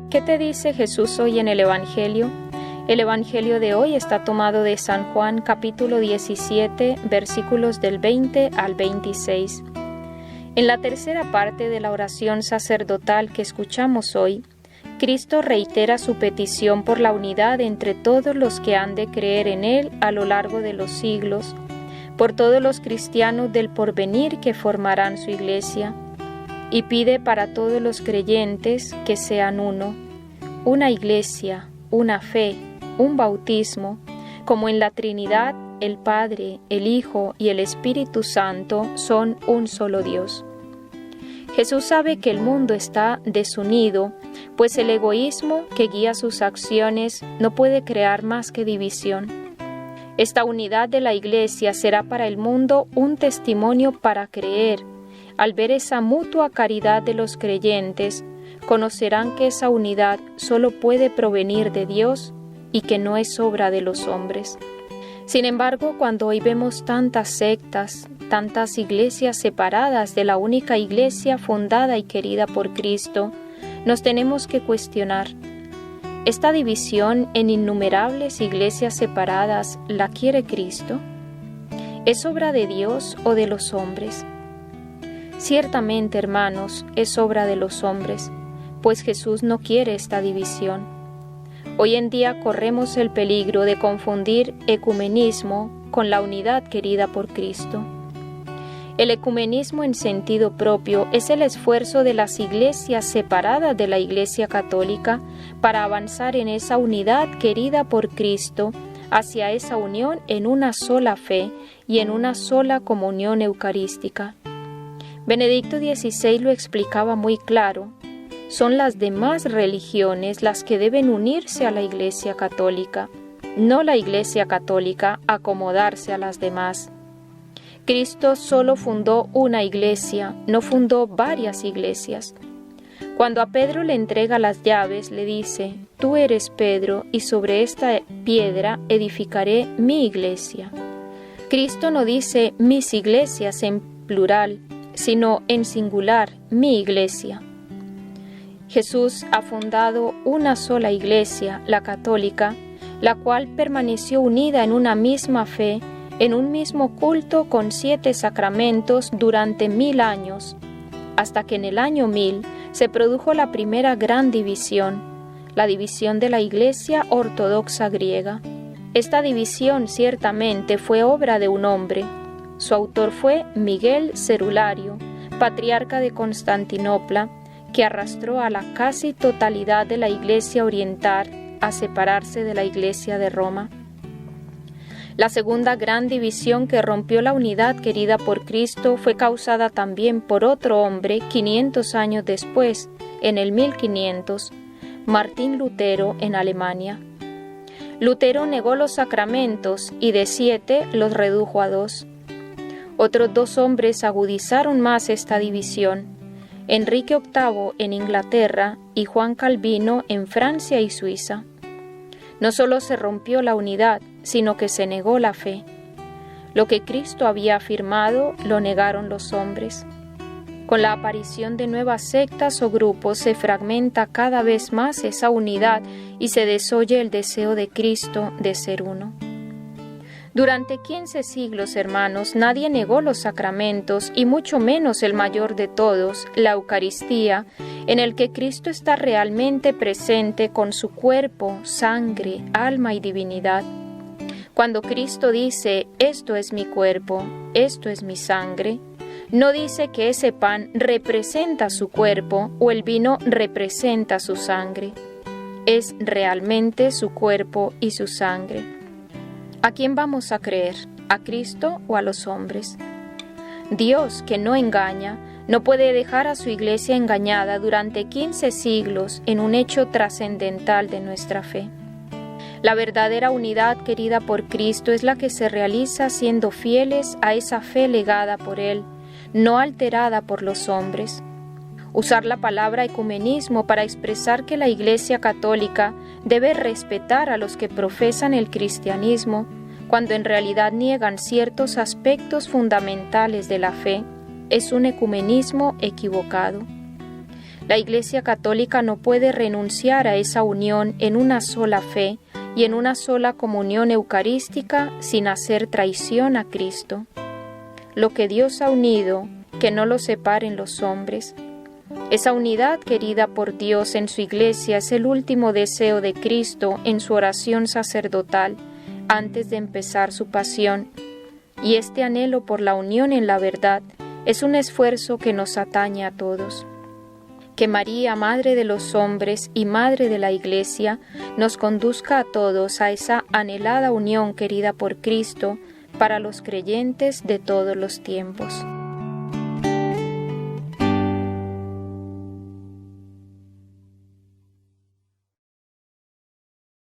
¿Qué te dice Jesús hoy en el Evangelio? El Evangelio de hoy está tomado de San Juan capítulo 17, versículos del 20 al 26. En la tercera parte de la oración sacerdotal que escuchamos hoy, Cristo reitera su petición por la unidad entre todos los que han de creer en Él a lo largo de los siglos, por todos los cristianos del porvenir que formarán su iglesia, y pide para todos los creyentes que sean uno, una iglesia, una fe, un bautismo, como en la Trinidad el Padre, el Hijo y el Espíritu Santo son un solo Dios. Jesús sabe que el mundo está desunido, pues el egoísmo que guía sus acciones no puede crear más que división. Esta unidad de la Iglesia será para el mundo un testimonio para creer. Al ver esa mutua caridad de los creyentes, conocerán que esa unidad solo puede provenir de Dios y que no es obra de los hombres. Sin embargo, cuando hoy vemos tantas sectas, tantas iglesias separadas de la única iglesia fundada y querida por Cristo, nos tenemos que cuestionar: ¿esta división en innumerables iglesias separadas la quiere Cristo? ¿Es obra de Dios o de los hombres? Ciertamente, hermanos, es obra de los hombres, pues Jesús no quiere esta división. Hoy en día corremos el peligro de confundir ecumenismo con la unidad querida por Cristo. El ecumenismo en sentido propio es el esfuerzo de las iglesias separadas de la Iglesia Católica para avanzar en esa unidad querida por Cristo hacia esa unión en una sola fe y en una sola comunión eucarística. Benedicto XVI lo explicaba muy claro: son las demás religiones las que deben unirse a la Iglesia Católica, no la Iglesia Católica acomodarse a las demás. Cristo solo fundó una iglesia, no fundó varias iglesias. Cuando a Pedro le entrega las llaves, le dice: tú eres Pedro, y sobre esta piedra edificaré mi iglesia. Cristo no dice mis iglesias en plural, sino en singular, mi iglesia. Jesús ha fundado una sola iglesia, la católica, la cual permaneció unida en una misma fe, en un mismo culto con 7 sacramentos durante 1000 años, hasta que en el año 1000 se produjo la primera gran división, la división de la Iglesia ortodoxa griega. Esta división ciertamente fue obra de un hombre. Su autor fue Miguel Cerulario, patriarca de Constantinopla, que arrastró a la casi totalidad de la Iglesia oriental a separarse de la Iglesia de Roma. La segunda gran división que rompió la unidad querida por Cristo fue causada también por otro hombre 500 años después, en el 1500, Martín Lutero en Alemania. Lutero negó los sacramentos y de 7 los redujo a 2. Otros 2 hombres agudizaron más esta división: Enrique VIII en Inglaterra y Juan Calvino en Francia y Suiza. No solo se rompió la unidad, sino que se negó la fe. Lo que Cristo había afirmado lo negaron los hombres. Con la aparición de nuevas sectas o grupos se fragmenta cada vez más esa unidad y se desoye el deseo de Cristo de ser uno. Durante 15 siglos, hermanos, nadie negó los sacramentos y mucho menos el mayor de todos, la Eucaristía, en el que Cristo está realmente presente con su cuerpo, sangre, alma y divinidad. Cuando Cristo dice: esto es mi cuerpo, esto es mi sangre, no dice que ese pan representa su cuerpo o el vino representa su sangre. Es realmente su cuerpo y su sangre. ¿A quién vamos a creer? ¿A Cristo o a los hombres? Dios, que no engaña, no puede dejar a su iglesia engañada durante 15 siglos en un hecho trascendental de nuestra fe. La verdadera unidad querida por Cristo es la que se realiza siendo fieles a esa fe legada por Él, no alterada por los hombres. Usar la palabra ecumenismo para expresar que la Iglesia Católica debe respetar a los que profesan el cristianismo, cuando en realidad niegan ciertos aspectos fundamentales de la fe, es un ecumenismo equivocado. La Iglesia Católica no puede renunciar a esa unión en una sola fe y en una sola comunión eucarística sin hacer traición a Cristo. Lo que Dios ha unido, que no lo separen los hombres. Esa unidad querida por Dios en su Iglesia es el último deseo de Cristo en su oración sacerdotal antes de empezar su pasión, y este anhelo por la unión en la verdad es un esfuerzo que nos atañe a todos. Que María, Madre de los hombres y Madre de la Iglesia, nos conduzca a todos a esa anhelada unión querida por Cristo para los creyentes de todos los tiempos.